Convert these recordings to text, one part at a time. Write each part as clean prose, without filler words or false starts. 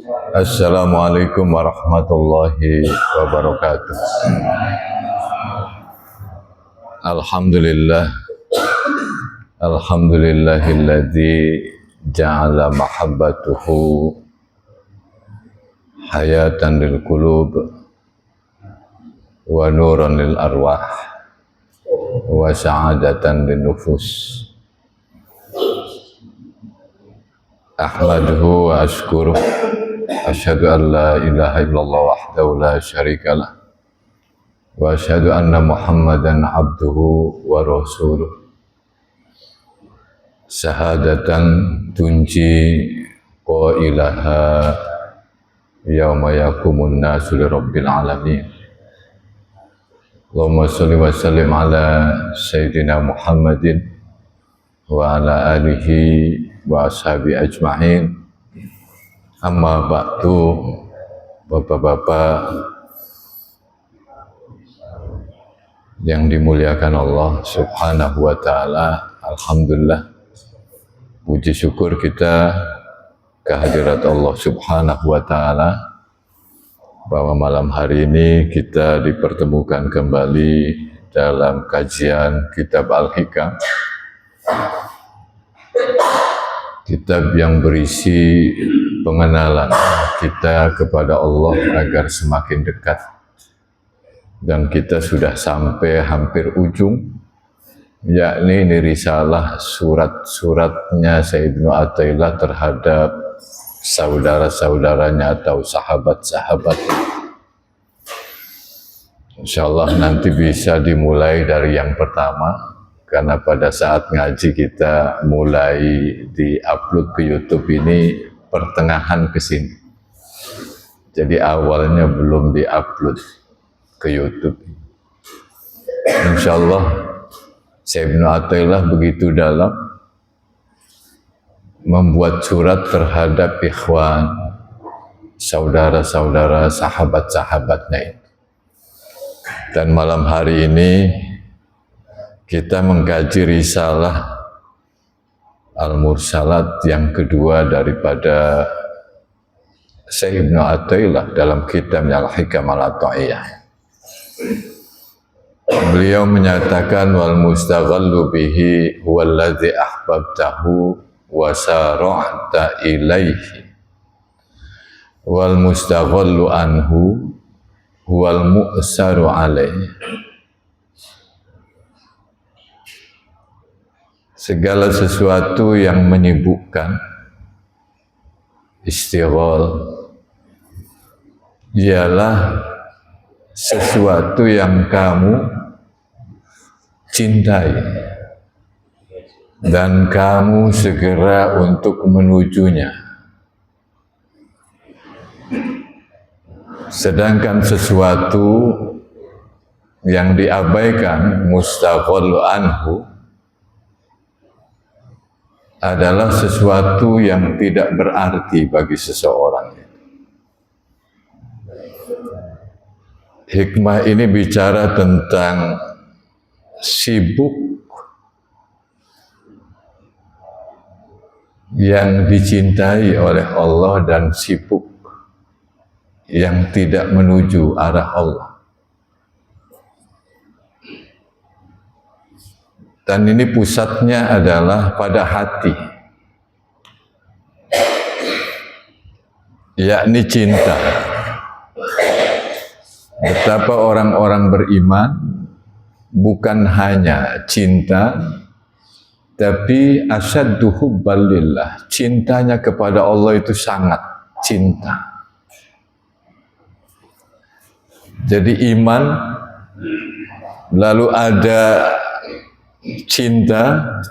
Assalamualaikum warahmatullahi wabarakatuh. Alhamdulillah. Alhamdulillahilladzi ja'ala mahabbatuhu hayatan lil qulub wa nuran lil arwah wa sa'adatan lin nufus. Ahmaduhu wa ashkuruh. Asyhadu an la ilaha illallah wahdahu la syarikalah wa asyhadu anna Muhammadan abduhu wa rasuluh. Syahadatan tunji qailaha yauma yaqumun nasu li rabbil alamin. Allahumma shalli wa sallim ala sayyidina Muhammadin wa ala alihi wa ashabi ajma'in. Amma ba'du, bapak-bapak yang dimuliakan Allah subhanahu wa ta'ala. Alhamdulillah, puji syukur kita kehadirat Allah subhanahu wa ta'ala bahwa malam hari ini kita dipertemukan kembali dalam kajian kitab Al-Hikam, kitab yang berisi pengenalan kita kepada Allah agar semakin dekat. Dan kita sudah sampai hampir ujung, yakni ini risalah surat-suratnya Sayyidina Athaillah terhadap saudara-saudaranya atau sahabat-sahabat. Insyaallah nanti bisa dimulai dari yang pertama, karena pada saat ngaji kita mulai di-upload ke YouTube ini pertengahan ke sini. Jadi awalnya belum di-upload ke YouTube. Insyaallah Sayyidina Athaillah begitu dalam membuat surat terhadap ikhwan, saudara-saudara, sahabat-sahabatnya itu. Dan malam hari ini kita mengkaji risalah Al-Mursalat yang kedua daripada Sayyidina Athaillah dalam kitabnya Al-Hikam Al-Ata'iyah. Beliau menyatakan wal mustaghallu bihi huwallazi ahbabtahu wa sara'ta ilaihi wal mustaghallu anhu huwal mu'saru alaihi. Segala sesuatu yang menyibukkan, istighal, ialah sesuatu yang kamu cintai dan kamu segera untuk menujunya. Sedangkan sesuatu yang diabaikan, mustaghallu anhu, adalah sesuatu yang tidak berarti bagi seseorang. Hikmah ini bicara tentang sibuk yang dicintai oleh Allah dan sibuk yang tidak menuju arah Allah. Dan ini pusatnya adalah pada hati, yakni cinta. Betapa orang-orang beriman bukan hanya cinta, tapi asyaddu hubban lillah. Cintanya kepada Allah itu sangat cinta. Jadi iman, lalu ada cinta.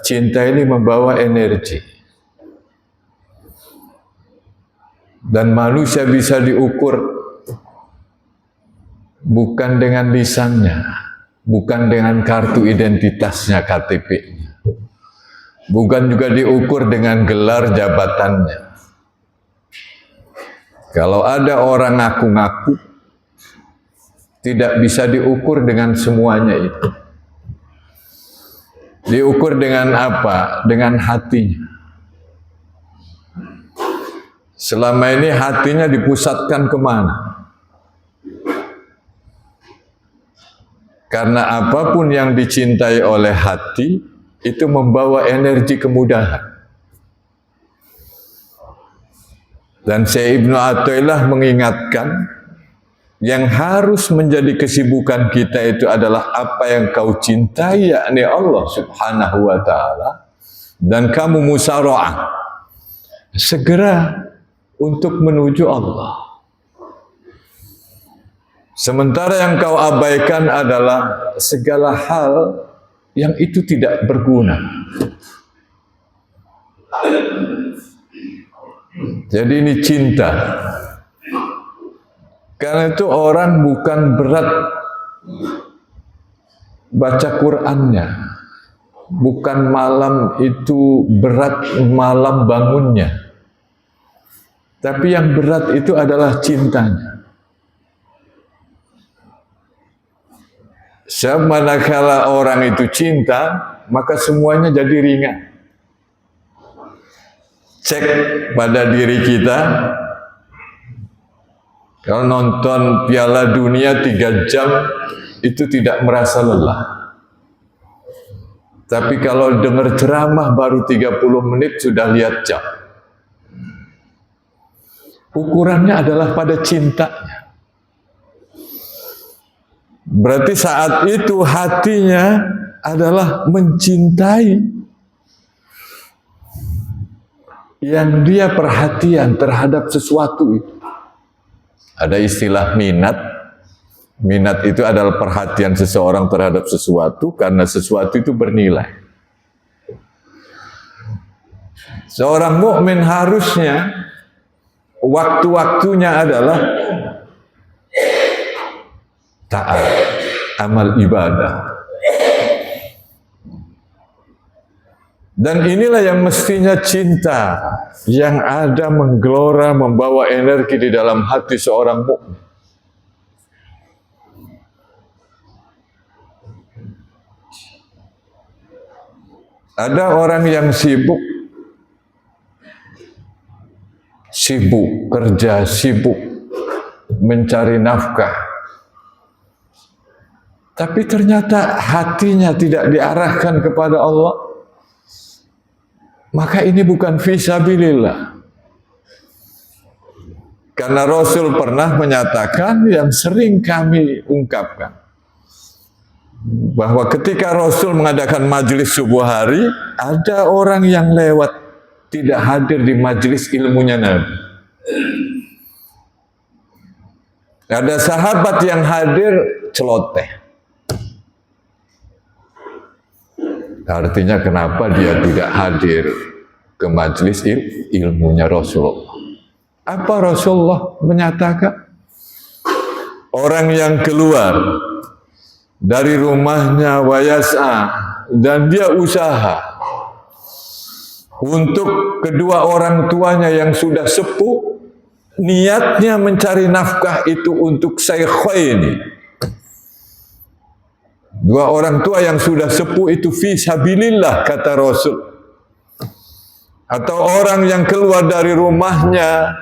Cinta ini membawa energi. Dan manusia bisa diukur bukan dengan lisannya, bukan dengan kartu identitasnya, KTP-nya. Bukan juga diukur dengan gelar jabatannya. Kalau ada orang ngaku-ngaku, tidak bisa diukur dengan semuanya itu. Diukur dengan apa? Dengan hatinya. selama ini hatinya dipusatkan kemana? Karena apapun yang dicintai oleh hati itu membawa energi kemudahan. Dan Syekh Ibnu Athaillah mengingatkan, yang harus menjadi kesibukan kita itu adalah apa yang kau cintai, yakni Allah Subhanahu wa ta'ala, dan kamu musara'ah segera untuk menuju Allah. Sementara yang kau abaikan adalah segala hal yang itu tidak berguna. Jadi ini cinta. Karena itu orang bukan berat baca Qur'annya, bukan malam itu berat malam bangunnya, tapi yang berat itu adalah cintanya. Manakala orang itu cinta, maka semuanya jadi ringan. Cek pada diri kita, kalau nonton Piala Dunia 3 jam, itu tidak merasa lelah. Tapi kalau dengar ceramah baru 30 menit sudah lihat jam. Ukurannya adalah pada cintanya. Berarti saat itu hatinya adalah mencintai yang dia perhatian terhadap sesuatu itu. Ada istilah minat. Minat itu adalah perhatian seseorang terhadap sesuatu karena sesuatu itu bernilai. Seorang mukmin harusnya waktu-waktunya adalah taat, amal ibadah. Dan inilah yang mestinya cinta yang ada menggelora, membawa energi di dalam hati seorang mukmin. Ada orang yang sibuk kerja, sibuk mencari nafkah, tapi ternyata hatinya tidak diarahkan kepada Allah. Maka ini bukan fisabilillah. Karena Rasul pernah menyatakan yang sering kami ungkapkan, bahwa ketika Rasul mengadakan majelis subuh hari, ada orang yang lewat tidak hadir di majelis ilmunya Nabi. Ada sahabat yang hadir celoteh. Artinya kenapa dia tidak hadir ke majelis ilmunya Rasulullah? Apa Rasulullah menyatakan? Orang yang keluar dari rumahnya wayas'a dan dia usaha untuk kedua orang tuanya yang sudah sepuh, niatnya mencari nafkah itu untuk syaikhaini. Dua orang tua yang sudah sepuh itu fi sabilillah, kata Rasul. Atau orang yang keluar dari rumahnya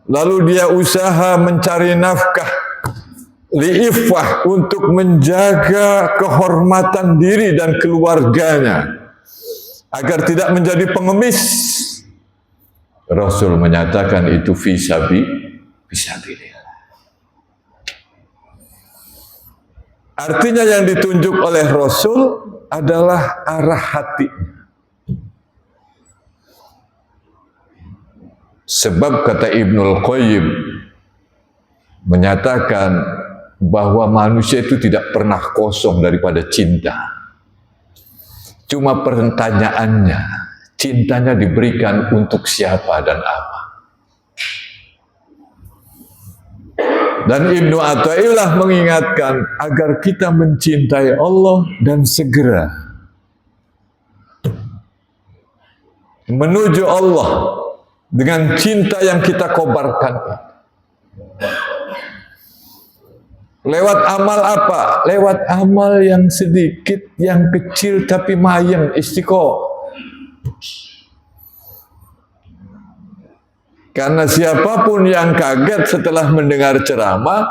lalu dia usaha mencari nafkah li'ifah, untuk menjaga kehormatan diri dan keluarganya agar tidak menjadi pengemis. Rasul menyatakan itu fi sabilillah. Artinya yang ditunjuk oleh Rasul adalah arah hati. Sebab kata Ibnul Qayyim menyatakan bahwa manusia itu tidak pernah kosong daripada cinta. Cuma pertanyaannya, cintanya diberikan untuk siapa dan apa. Dan Ibnu Athaillah mengingatkan agar kita mencintai Allah dan segera menuju Allah dengan cinta yang kita kobarkan. Lewat amal apa? Lewat amal yang sedikit, yang kecil tapi mayem, istiqomah. Karena siapapun yang kaget setelah mendengar ceramah,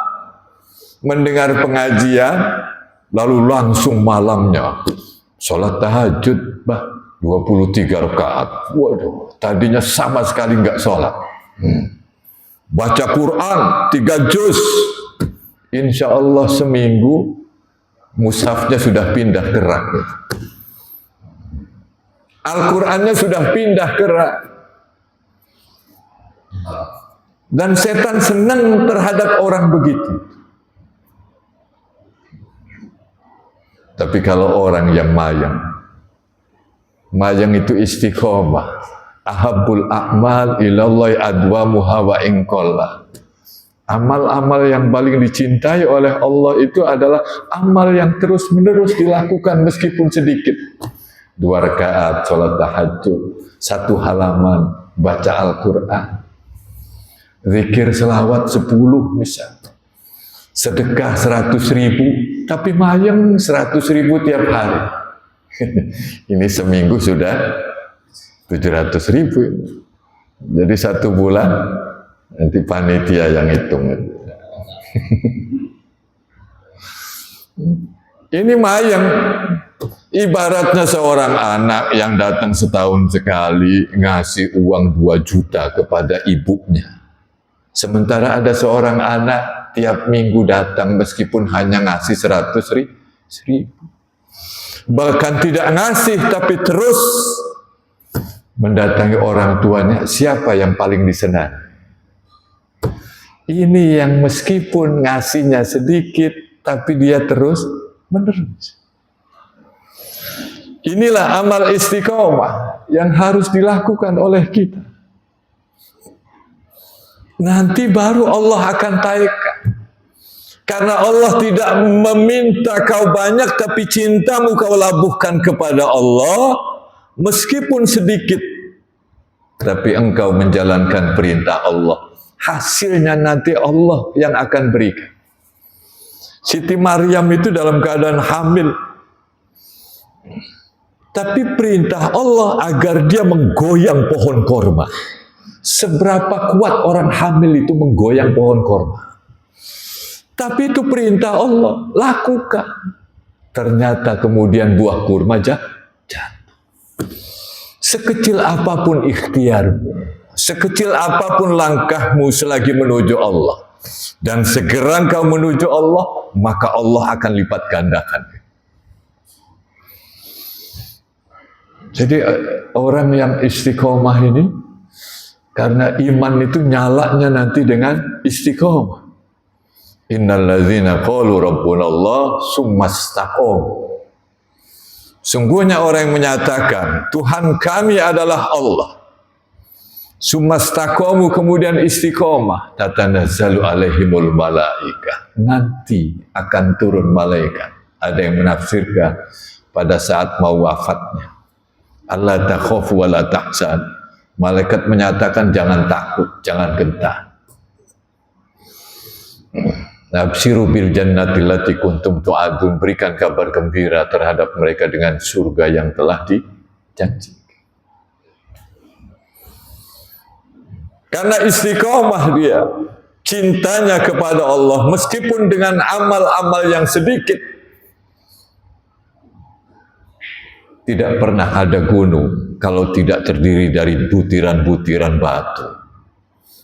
mendengar pengajian, lalu langsung malamnya sholat tahajud, 23 rakaat. Waduh, tadinya sama sekali nggak sholat. Baca Quran 3 juz. Insya Allah seminggu mushafnya sudah pindah ke rak. Al-Qurannya sudah pindah ke rak. Dan setan senang terhadap orang begitu. Tapi kalau orang yang mayang itu istiqomah. Ahabbul a'mal ilallahi adwamuha wa inqalla. Amal-amal yang paling dicintai oleh Allah itu adalah amal yang terus-menerus dilakukan meskipun sedikit. 2 rakaat sholat tahajud, 1 halaman baca Al-Quran, zikir selawat 10 misal, sedekah 100.000, tapi mayang 100.000 tiap hari. Ini seminggu sudah 700.000. Jadi 1 bulan nanti panitia yang hitung. Ini mayang. Ibaratnya seorang anak yang datang setahun sekali ngasih uang 2 juta kepada ibunya. Sementara ada seorang anak tiap minggu datang meskipun hanya ngasih 100.000. Bahkan tidak ngasih tapi terus mendatangi orang tuanya. Siapa yang paling disenangi? Ini yang meskipun ngasihnya sedikit tapi dia terus menerus. Inilah amal istiqomah yang harus dilakukan oleh kita. Nanti baru Allah akan taikkan. Karena Allah tidak meminta kau banyak, tapi cintamu kau labuhkan kepada Allah, meskipun sedikit. Tapi engkau menjalankan perintah Allah. Hasilnya nanti Allah yang akan berikan. Siti Maryam itu dalam keadaan hamil. Tapi perintah Allah agar dia menggoyang pohon korma. Seberapa kuat orang hamil itu menggoyang pohon korma. Tapi itu perintah Allah, lakukan. Ternyata kemudian buah kurma jatuh. Sekecil apapun ikhtiarmu, sekecil apapun langkahmu selagi menuju Allah, dan segera engkau menuju Allah, maka Allah akan lipat gandakan. Jadi orang yang istiqomah ini, karena iman itu nyalanya nanti dengan istiqomah. Innal ladzina qalu rabbuna Allah summastaqom. Sungguhnya orang yang menyatakan Tuhan kami adalah Allah, summastaqomu, kemudian istiqomah, tatanazzalu alaihimul malaikah, nanti akan turun malaikat. Ada yang menafsirkan pada saat mau wafatnya, Allah takhafu wa la tahzan. Malaikat menyatakan jangan takut, jangan gentar. Nabshiru bil jannati allati kuntum tu'adun, berikan kabar gembira terhadap mereka dengan surga yang telah dijanjikan. Karena istiqomah dia, cintanya kepada Allah meskipun dengan amal-amal yang sedikit. Tidak pernah ada gunung kalau tidak terdiri dari butiran-butiran batu.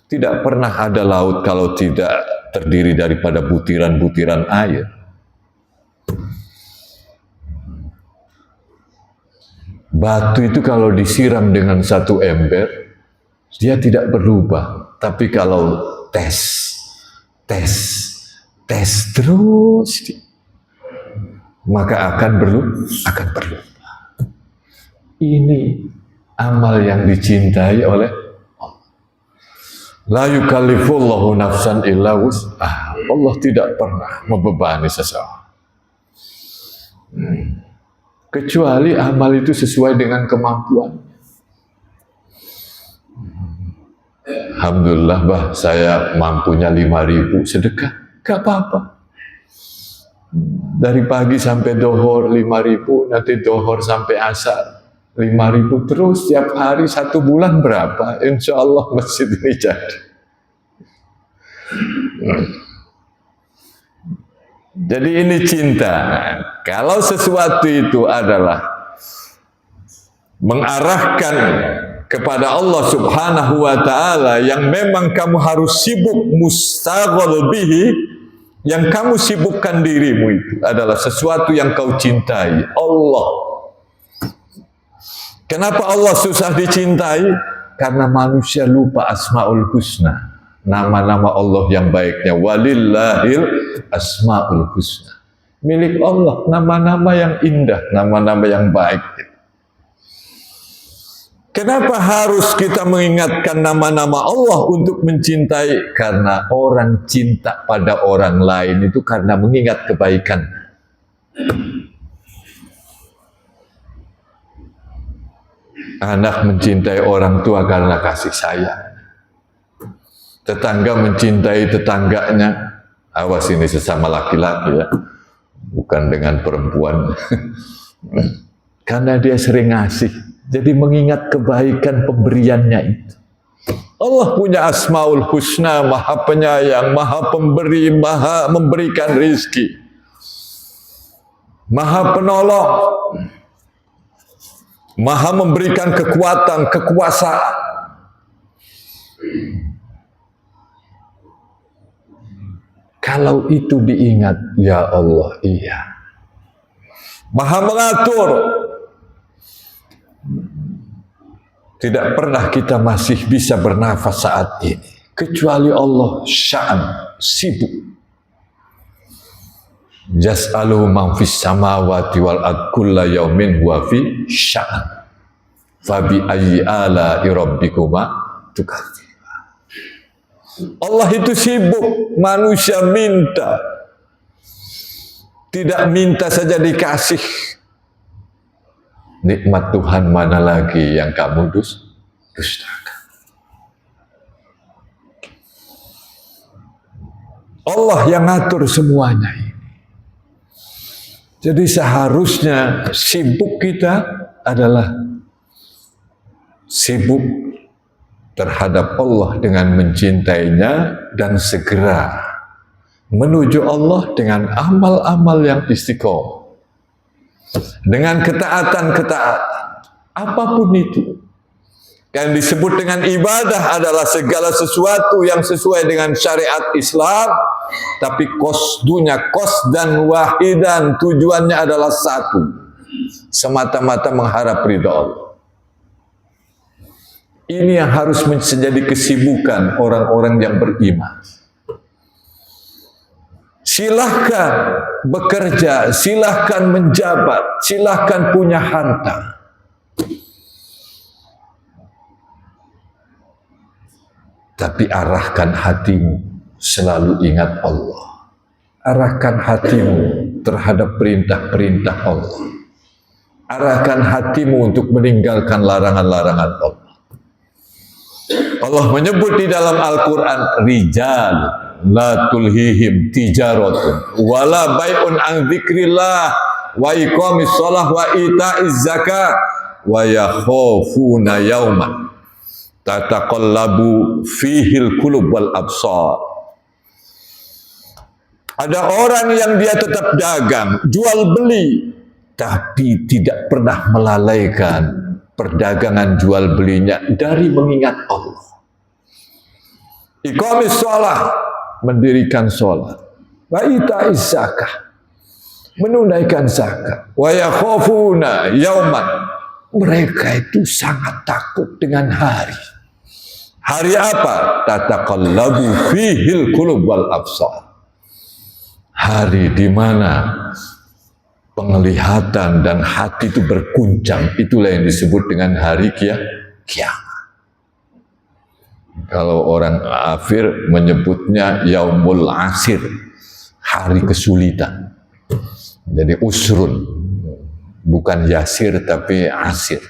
Tidak pernah ada laut kalau tidak terdiri daripada butiran-butiran air. Batu itu kalau disiram dengan 1 ember, dia tidak berubah. Tapi kalau tes terus, maka akan berubah. Ini amal yang dicintai oleh Allah. La yukallifullahu nafsan illa wus'aha. Allah tidak pernah membebani seseorang. Kecuali amal itu sesuai dengan kemampuan. Alhamdulillah, saya mampunya 5.000 sedekah, gak apa-apa. Dari pagi sampai dohor 5.000, nanti dohor sampai asar 5.000 terus setiap hari, 1 bulan berapa? Insya Allah masjid ini jadi. Jadi ini cinta. Kalau sesuatu itu adalah mengarahkan kepada Allah Subhanahu wa ta'ala, yang memang kamu harus sibuk mustaghal bihi, yang kamu sibukkan dirimu itu adalah sesuatu yang kau cintai, Allah. Kenapa Allah susah dicintai? Karena manusia lupa asmaul husna, nama-nama Allah yang baiknya. Walillahil asmaul husna, milik Allah nama-nama yang indah, nama-nama yang baik. Kenapa harus kita mengingatkan nama-nama Allah untuk mencintai? Karena orang cinta pada orang lain itu karena mengingat kebaikan. Anak mencintai orang tua karena kasih sayang. Tetangga mencintai tetangganya. Awas, ini sesama laki-laki ya, bukan dengan perempuan. Karena dia sering ngasih. Jadi mengingat kebaikan pemberiannya itu. Allah punya asmaul husna, maha penyayang, maha pemberi, maha memberikan rizki, maha penolong, maha memberikan kekuatan, kekuasaan. Kalau itu diingat, ya Allah, iya. Maha mengatur. Tidak pernah kita masih bisa bernafas saat ini, kecuali Allah sya'an, sibuk. Jas'alu man fis samawati wal ard kulla yaumin huwa fi sya'an. Fabi ayyi ala'i rabbikuma tukadziban. Allah itu sibuk, manusia minta. Tidak minta saja dikasih. Nikmat Tuhan mana lagi yang kamu dustakan? Allah yang ngatur semuanya ini. Jadi seharusnya sibuk kita adalah sibuk terhadap Allah dengan mencintainya dan segera menuju Allah dengan amal-amal yang istiqomah. Dengan ketaatan-ketaatan, apapun itu. Yang disebut dengan ibadah adalah segala sesuatu yang sesuai dengan syariat Islam, tapi qasdunya qasdan wahidan, tujuannya adalah satu, semata-mata mengharap ridha Allah. Ini yang harus menjadi kesibukan orang-orang yang beriman. Silahkan bekerja, silahkan menjabat, silahkan punya harta. Tapi arahkan hatimu, selalu ingat Allah. Arahkan hatimu terhadap perintah-perintah Allah. Arahkan hatimu untuk meninggalkan larangan-larangan Allah. Allah menyebut di dalam Al-Quran, rijal la tulhihim tijaratun wala bai'un an dzikrillah wa iqamis shalah wa ita'iz zakat wa yakhafuna yauman tataqallabu fihil qulub wal absar. Ada orang yang dia tetap dagang, jual beli, tapi tidak pernah melalaikan perdagangan jual belinya dari mengingat Allah. Iqamis shalah, mendirikan sholat, wa ita'iz zakah, menunaikan zakat, wa yakhafuna yauman, mereka itu sangat takut dengan hari. Hari apa? Tataqallabu fihil qulub wal absar. Hari di mana penglihatan dan hati itu berguncang, itulah yang disebut dengan hari kiamat. Kalau orang kafir menyebutnya yaumul asir, hari kesulitan. Jadi usrun, bukan yasir tapi asir.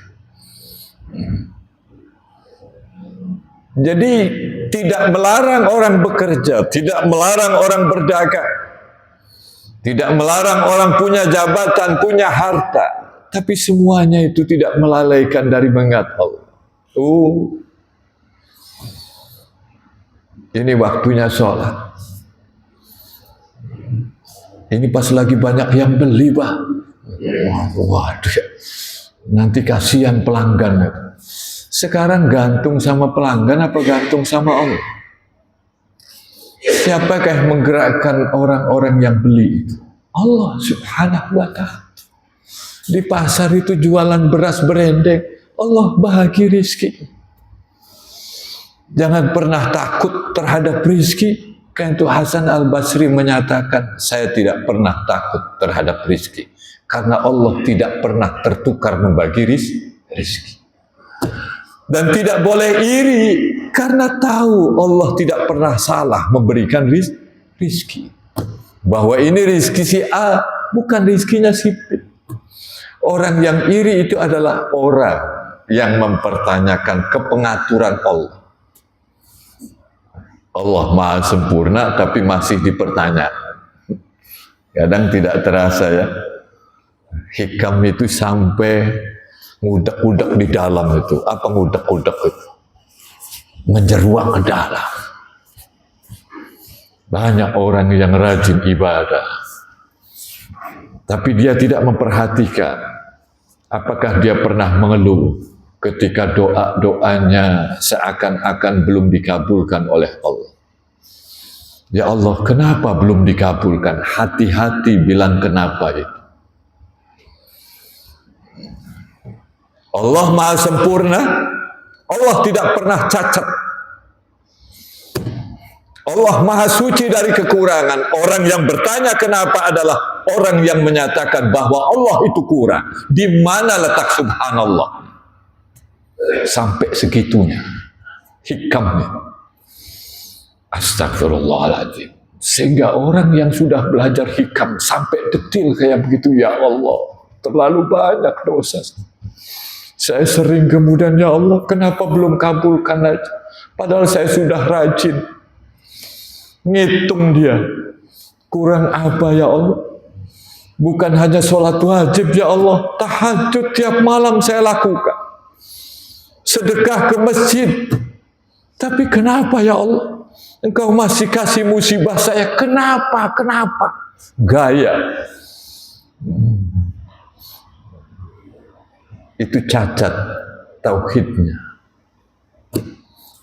Jadi tidak melarang orang bekerja, tidak melarang orang berdagang, tidak melarang orang punya jabatan, punya harta. tapi semuanya itu tidak melalaikan dari mengingat Allah. Ini waktunya sholat. Ini pas lagi banyak yang beli, Pak. Waduh, nanti kasihan pelanggan. Sekarang gantung sama pelanggan apa gantung sama Allah? Siapakah yang menggerakkan orang-orang yang beli itu? Allah Subhanahu wa ta'ala. Di pasar itu jualan beras berendeng, Allah bahagi rizki. Jangan pernah takut terhadap rizki. Karena itu Hasan Al-Basri menyatakan, saya tidak pernah takut terhadap rizki. Karena Allah tidak pernah tertukar membagi rizki. Dan tidak boleh iri, karena tahu Allah tidak pernah salah memberikan rizki. Bahwa ini rizki si A, bukan rizkinya si B. Orang yang iri itu adalah orang yang mempertanyakan kepengaturan Allah. Allah maha sempurna tapi masih dipertanyakan. Kadang tidak terasa ya. Hikam itu sampai ngudak-ngudak di dalam itu. Apa ngudak-ngudak itu? Menjeruak ke dalam. Banyak orang yang rajin ibadah. Tapi dia tidak memperhatikan apakah dia pernah mengeluh ketika doa-doanya seakan-akan belum dikabulkan oleh Allah. Ya Allah, kenapa belum dikabulkan? Hati-hati bilang kenapa itu. Allah maha sempurna, Allah tidak pernah cacat. Allah maha suci dari kekurangan. Orang yang bertanya kenapa adalah orang yang menyatakan bahwa Allah itu kurang. Di mana letak subhanallah? Sampai segitunya hikamnya. Astagfirullahaladzim. Sehingga orang yang sudah belajar hikam sampai detil kayak begitu, ya Allah, terlalu banyak dosa. Saya sering kemudian, ya Allah, kenapa belum kabulkan aja? Padahal saya sudah rajin. Ngitung dia, kurang apa ya Allah? Bukan hanya sholat wajib ya Allah, tahajud tiap malam saya lakukan. Sedekah ke masjid. Tapi kenapa ya Allah? Engkau masih kasih musibah saya. Kenapa? Kenapa? Gaya. Itu cacat tauhidnya.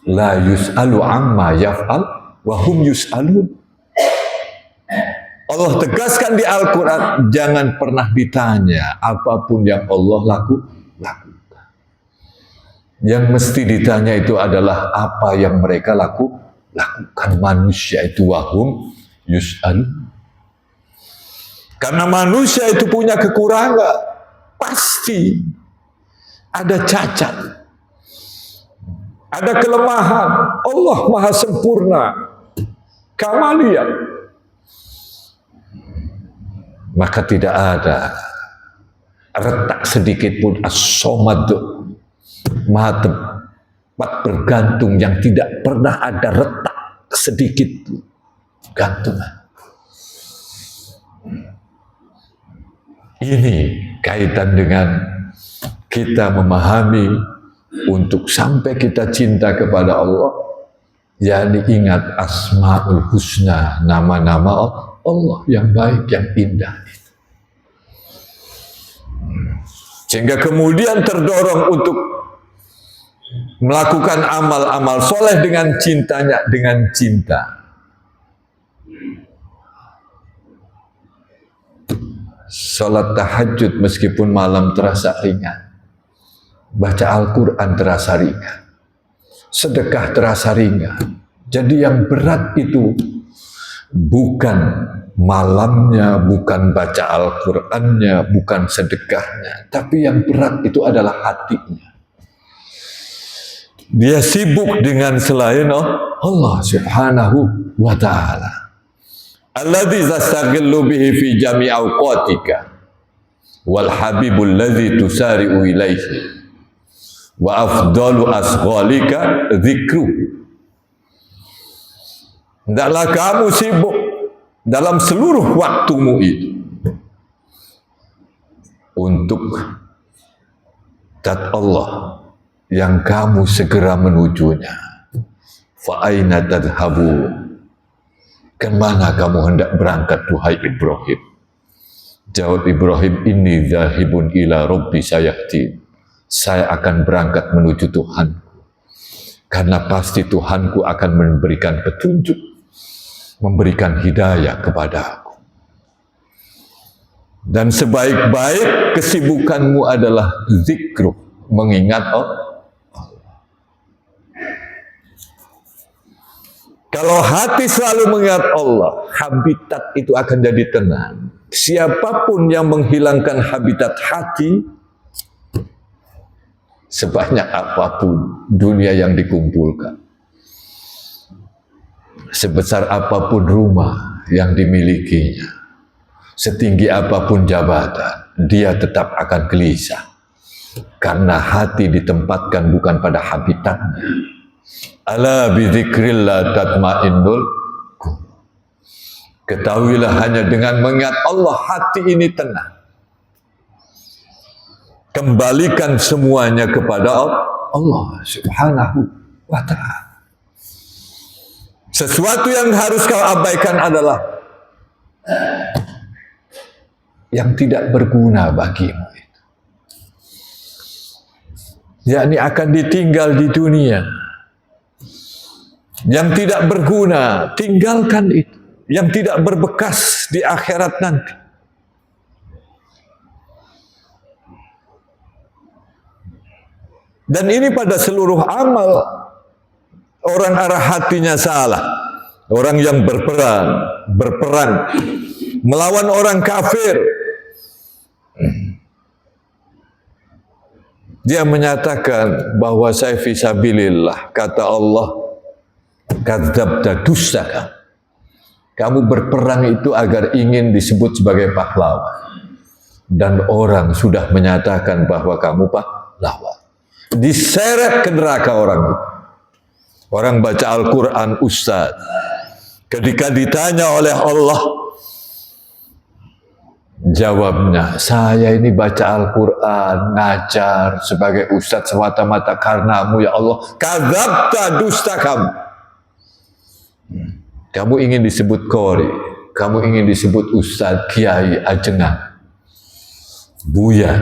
La yus'alu amma yaf'al wa hum yus'alun. Allah tegaskan di Al-Quran, jangan pernah ditanya apapun yang Allah lakukan. Yang mesti ditanya itu adalah apa yang mereka lakukan. Manusia itu wahum yus'alun. Karena manusia itu punya kekurangan, pasti ada cacat, ada kelemahan. Allah maha sempurna, kamaliyah. Maka tidak ada retak sedikit pun as-somad, maha tempat bergantung yang tidak pernah ada retak sedikit gantungan. Ini kaitan dengan kita memahami untuk sampai kita cinta kepada Allah, yakni ingat Asmaul Husna, nama-nama Allah yang baik, yang indah. Sehingga kemudian terdorong untuk melakukan amal-amal soleh dengan cintanya, dengan cinta. Salat tahajud meskipun malam terasa ringan, baca Al-Quran terasa ringan, sedekah terasa ringan. Jadi yang berat itu bukan malamnya, bukan baca Al-Qurannya, bukan sedekahnya, tapi yang berat itu adalah hatinya. Dia sibuk dengan selain Allah Subhanahu wa ta'ala. Alladzi tastaghillu bihi fi jami' awqatika wal habibul ladzi tusari'u ilaihi wa afdalu asghalika dzikru. Hendaklah kamu sibuk dalam seluruh waktumu itu untuk zat Allah yang kamu segera menujunya. Fa aina tadhhabun? Kemana kamu hendak berangkat, duhai Ibrahim? Jawab Ibrahim, inni dzahibun ila rabbi sayahdin. Saya akan berangkat menuju Tuhan, karena pasti Tuhanku akan memberikan petunjuk, memberikan hidayah kepada aku. Dan sebaik-baik kesibukanmu adalah zikru, mengingat Allah. Kalau hati selalu mengingat Allah, habitat itu akan jadi tenang. Siapapun yang menghilangkan habitat hati, sebanyak apapun dunia yang dikumpulkan, sebesar apapun rumah yang dimilikinya, setinggi apapun jabatan, dia tetap akan gelisah. Karena hati ditempatkan bukan pada habitatnya. Ala bidzikrillah tatmainnul qulub. Ketahuilah hanya dengan mengingat Allah hati ini tenang. Kembalikan semuanya kepada Allah Subhanahu wa ta'ala. Sesuatu yang harus kau abaikan adalah yang tidak berguna bagimu. Yakni akan ditinggal di dunia. Yang tidak berguna, tinggalkan itu. Yang tidak berbekas di akhirat nanti. Dan ini pada seluruh amal. Orang arah hatinya salah. Orang yang berperang melawan orang kafir. Dia menyatakan bahwa saya fisabilillah, kata Allah, kadzabta dustaka. Kamu berperang itu agar ingin disebut sebagai pahlawan. Dan orang sudah menyatakan bahwa kamu pahlawan. Diseret ke neraka orang itu. Orang baca Al-Quran, Ustaz. Ketika ditanya oleh Allah, jawabnya, saya ini baca Al-Quran, ngajar sebagai ustadz semata-mata karenamu ya Allah. Kadzabta, dusta kamu. Kamu ingin disebut qori, kamu ingin disebut ustadz, kiai, ajengan, buya.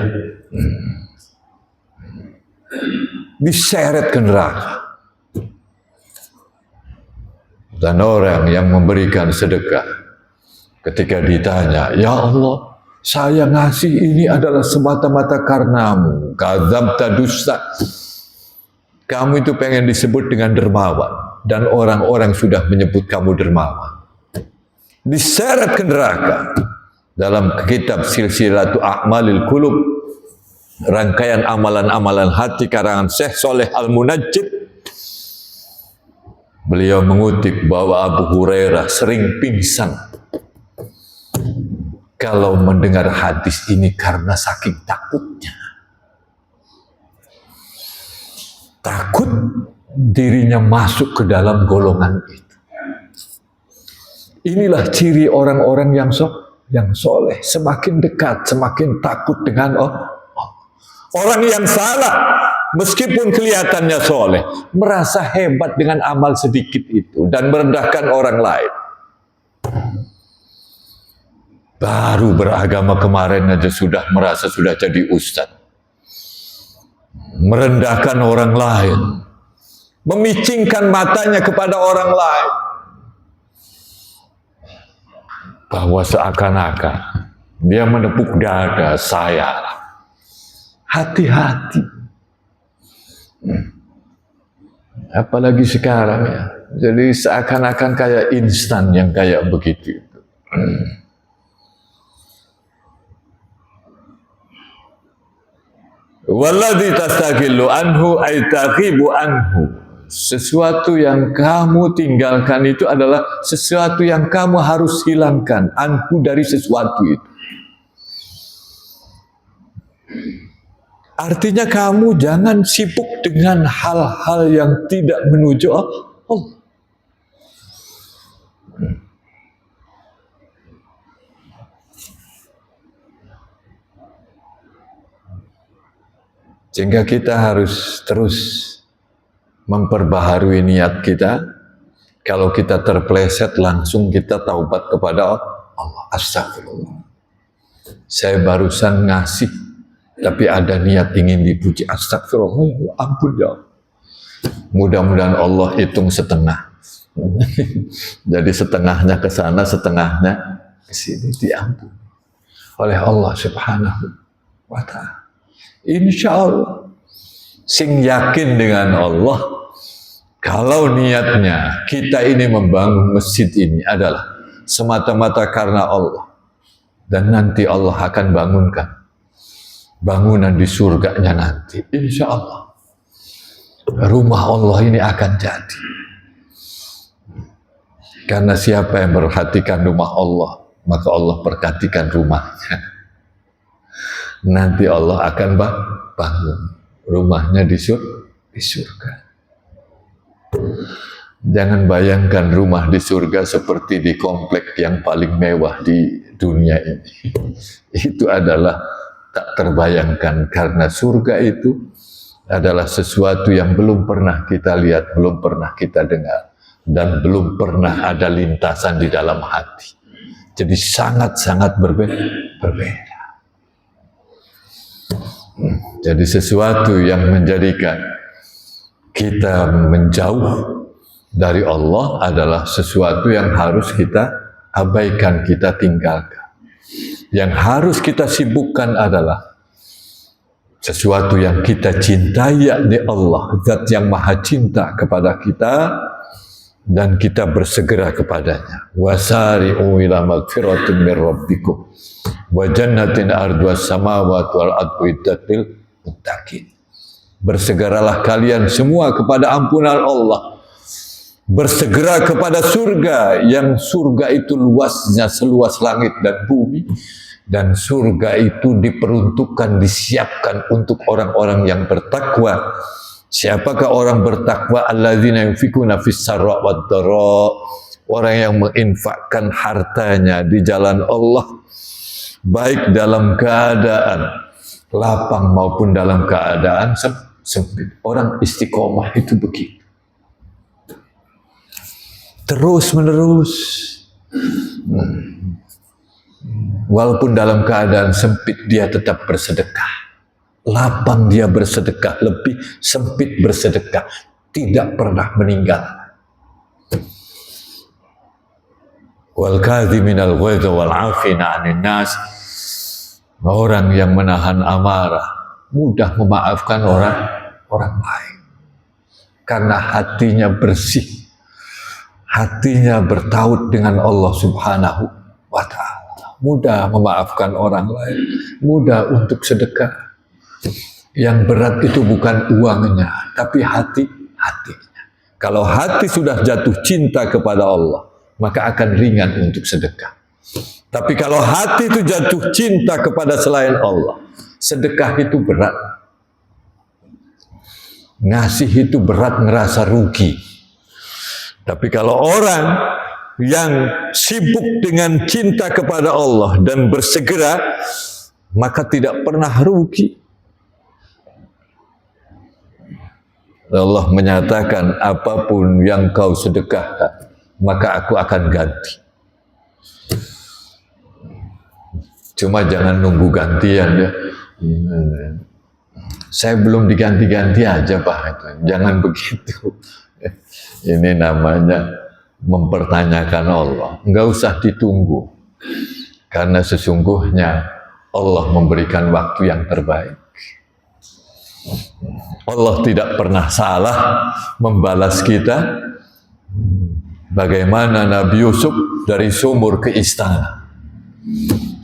Diseret ke neraka. Dan orang yang memberikan sedekah, ketika ditanya, ya Allah, saya ngasih ini adalah semata-mata karenamu. Kadzabta dusta. Kamu itu pengen disebut dengan dermawan. Dan orang-orang sudah menyebut kamu dermawan. Diseret ke neraka. Dalam kitab Silsilatu A'malil Qulub, rangkaian amalan-amalan hati karangan Syekh Shalih Al-Munajjid, beliau mengutip bahwa Abu Hurairah sering pingsan kalau mendengar hadis ini karena saking takutnya. Takut dirinya masuk ke dalam golongan itu. Inilah ciri orang-orang yang soleh. Semakin dekat, semakin takut dengan Allah. Orang yang salah, meskipun kelihatannya soleh, merasa hebat dengan amal sedikit itu dan merendahkan orang lain. Baru beragama kemarin aja sudah merasa sudah jadi ustadz. Merendahkan orang lain. Memicingkan matanya kepada orang lain. Bahwa seakan-akan dia menepuk dada saya. Hati-hati. Apalagi sekarang ya. Jadi seakan-akan kayak instan yang kayak begitu. Walladzi tastaqillu anhu ay taghibu anhu. Sesuatu yang kamu tinggalkan itu adalah sesuatu yang kamu harus hilangkan. Anhu dari sesuatu itu. Artinya kamu jangan sibuk dengan hal-hal yang tidak menuju Allah. Sehingga kita harus terus memperbaharui niat kita. Kalau kita terpleset, langsung kita taubat kepada Allah. Astagfirullah. Saya barusan ngasih, tapi ada niat ingin dipuji. Astagfirullah, ampun ya. Mudah-mudahan Allah hitung setengah. Jadi setengahnya ke sana, setengahnya ke sini, diampuni oleh Allah Subhanahu wa Ta'ala. Insya Allah, sing yakin dengan Allah, kalau niatnya kita ini membangun masjid ini adalah semata-mata karena Allah, dan nanti Allah akan bangunkan bangunan di surganya nanti, insya Allah rumah Allah ini akan jadi. Karena siapa yang memperhatikan rumah Allah, maka Allah perhatikan rumahnya. Nanti Allah akan bangun rumahnya di surga. Jangan bayangkan rumah di surga seperti di komplek yang paling mewah di dunia ini. Itu adalah tak terbayangkan, karena surga itu adalah sesuatu yang belum pernah kita lihat, belum pernah kita dengar, dan belum pernah ada lintasan di dalam hati. Jadi sangat-sangat berbeda. Jadi sesuatu yang menjadikan kita menjauh dari Allah adalah sesuatu yang harus kita abaikan, kita tinggalkan. Yang harus kita sibukkan adalah sesuatu yang kita cintai, yakni Allah, Zat yang maha cinta kepada kita, dan kita bersegera kepadanya. Wasari'u ila magfiratin min rabbikum wa jannatin arduas samawati wal ardu iddat lil muttaqin. Bersegeralah kalian semua kepada ampunan Allah. Bersegera kepada surga, yang surga itu luasnya seluas langit dan bumi, dan surga itu diperuntukkan, disiapkan untuk orang-orang yang bertakwa. Siapakah orang bertakwa? Alladzina yunfikuna fis sarra wad dharra, orang yang menginfakkan hartanya di jalan Allah, baik dalam keadaan lapang maupun dalam keadaan sempit. Orang istiqomah itu begitu. Terus menerus. Walaupun dalam keadaan sempit dia tetap bersedekah. Lapang dia bersedekah, lebih sempit bersedekah, tidak pernah meninggal. Wal kadhiminal ghaidha wal 'afina 'anil nas, orang yang menahan amarah, mudah memaafkan orang lain. Karena hatinya bersih, hatinya bertaut dengan Allah Subhanahu wa Ta'ala. Mudah memaafkan orang lain, mudah untuk sedekah. Yang berat itu bukan uangnya, tapi hatinya. Kalau hati sudah jatuh cinta kepada Allah, maka akan ringan untuk sedekah. Tapi kalau hati itu jatuh cinta kepada selain Allah, sedekah itu berat. Ngasih itu berat, ngerasa rugi. Tapi kalau orang yang sibuk dengan cinta kepada Allah dan bersegera, maka tidak pernah rugi. Allah menyatakan, apapun yang kau sedekahkan, maka aku akan ganti. Cuma jangan nunggu gantian ya. Saya belum diganti-ganti aja Pak. Jangan begitu. Ini namanya mempertanyakan Allah. Enggak usah ditunggu. Karena sesungguhnya Allah memberikan waktu yang terbaik. Allah tidak pernah salah membalas kita. Bagaimana Nabi Yusuf dari sumur ke istana.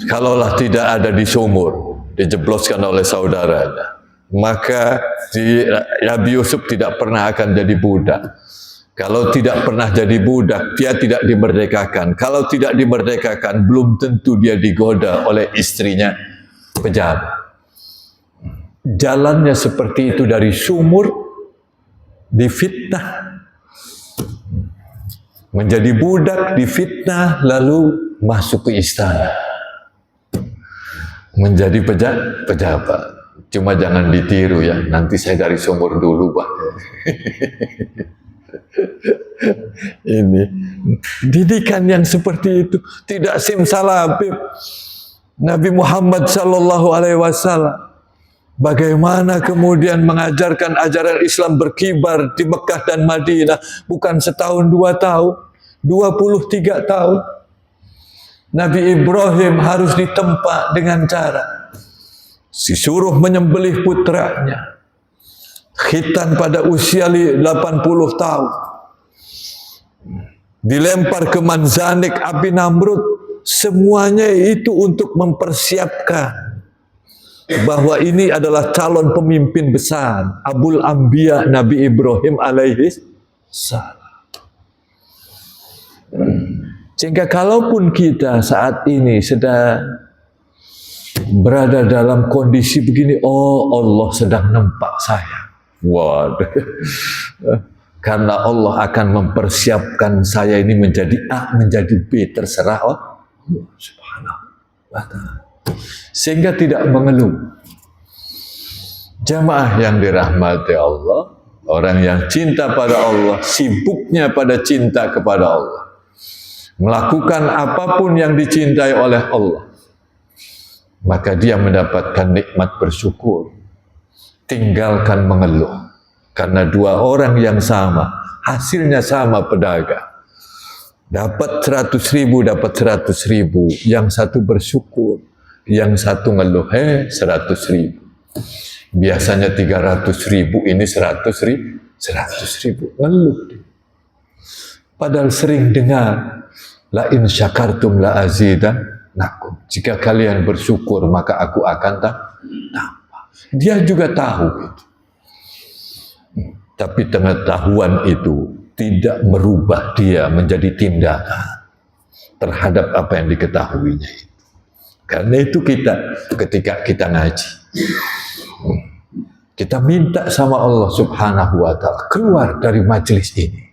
Kalaulah tidak ada di sumur, dijebloskan oleh saudaranya, maka Nabi Yusuf tidak pernah akan jadi budak. Kalau tidak pernah jadi budak, dia tidak dimerdekakan. Kalau tidak dimerdekakan, belum tentu dia digoda oleh istrinya pejabat. Jalannya seperti itu, dari sumur difitnah, menjadi budak difitnah, lalu masuk ke istana menjadi pejabat. Cuma jangan ditiru ya, nanti saya dari sumur dulu, Pak. Ini didikan yang seperti itu tidak simsalabim. Nabi Muhammad Shallallahu Alaihi Wasallam bagaimana kemudian mengajarkan ajaran Islam berkibar di Mekah dan Madinah, bukan setahun 2 tahun, 23 tahun. Nabi Ibrahim harus ditempa dengan cara disuruh menyembelih putranya, khitan pada usia 80 tahun, dilempar ke Manzanik api Namrud. Semuanya itu untuk mempersiapkan bahwa ini adalah calon pemimpin besar, Abul Anbiya Nabi Ibrahim alaihi salam. Sehingga kalaupun kita saat ini sedang berada dalam kondisi begini, oh Allah sedang nempak saya. Waduh. Karena Allah akan mempersiapkan saya ini menjadi A, menjadi B, terserah Allah. Subhanahu wa ta'ala. Sehingga tidak mengeluh. Jamaah yang dirahmati Allah, orang yang cinta pada Allah, sibuknya pada cinta kepada Allah, melakukan apapun yang dicintai oleh Allah, maka dia mendapatkan nikmat bersyukur. Tinggalkan mengeluh. Karena 2 orang yang sama, hasilnya sama pedagang. Dapat 100.000, dapat 100.000. Yang satu bersyukur, yang satu ngeluh, 100.000. Biasanya 300.000, ini 100.000, ngeluh. Padahal sering dengar, la in syakartum la azidannakum. Jika kalian bersyukur, maka aku akan tambah. Dia juga tahu itu. Tapi pengetahuan itu tidak merubah dia menjadi tindakan terhadap apa yang diketahuinya itu. Karena itu kita, ketika kita ngaji, kita minta sama Allah Subhanahu wa ta'ala keluar dari majelis ini.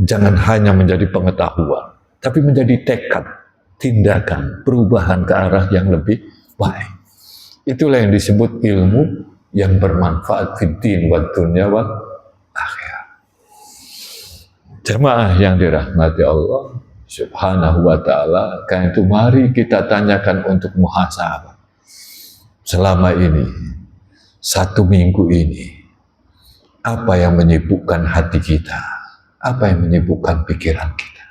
Jangan hanya menjadi pengetahuan, tapi menjadi tekad, tindakan, perubahan ke arah yang lebih baik. Itulah yang disebut ilmu yang bermanfaat fid din wa dunya wal akhirah. Jemaah yang dirahmati Allah Subhanahu wa ta'ala, karena itu mari kita tanyakan untuk muhasabah. Selama ini, 1 minggu ini, apa yang menyibukkan hati kita? Apa yang menyibukkan pikiran kita?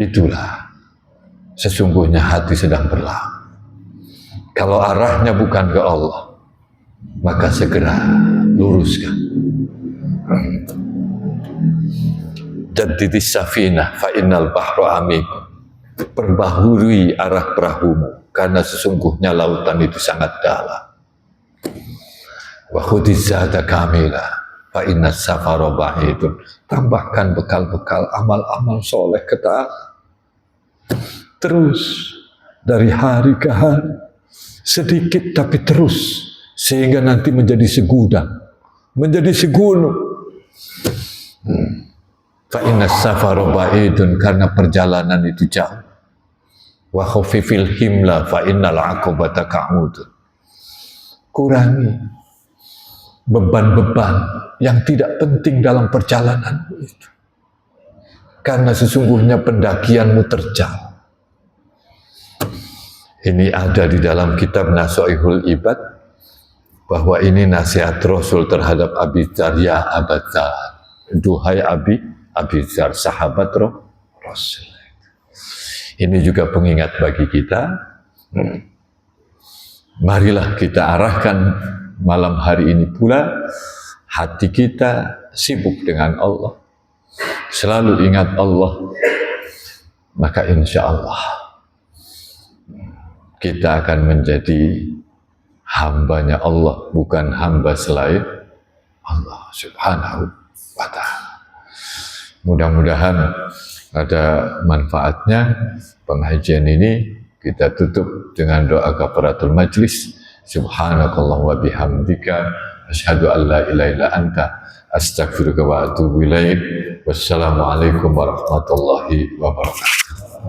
Itulah sesungguhnya hati sedang berlalu. Kalau arahnya bukan ke Allah, maka segera luruskan. Jaddidis safinah fa innal bahra amik. Perbaharui arah perahumu, karena sesungguhnya lautan itu sangat dalam. Wa khudhiz zata kamila fa innas safara ba'idun. Tambahkan bekal-bekal amal-amal soleh ketaatan. Terus dari hari ke hari, sedikit tapi terus, sehingga nanti menjadi segudang, menjadi segunung. Fa innas safara ba'idun, karena perjalanan itu jauh. Wa khafifil himla fa innal aqobata ka'udun. Kurangi beban-beban yang tidak penting dalam perjalanan itu, karena sesungguhnya pendakianmu terjal. Ini ada di dalam kitab Nasoihul Ibad, bahwa ini nasihat Rasul terhadap Abi Dzar, ya Aba Dzar, duhai Abi Dzar, sahabat Rasul. Ini juga pengingat bagi kita. Marilah kita arahkan malam hari ini pula hati kita sibuk dengan Allah, selalu ingat Allah, maka insya Allah kita akan menjadi hambanya Allah, bukan hamba selain Allah Subhanahu wa ta'ala. Mudah-mudahan ada manfaatnya pengajian ini. Kita tutup dengan doa kafaratul majlis. Subhanakallah wa bihamdika asyhadu an la ilaha illa anta astaghfiruka wa atubu ilaik. Wassalamualaikum warahmatullahi wabarakatuh.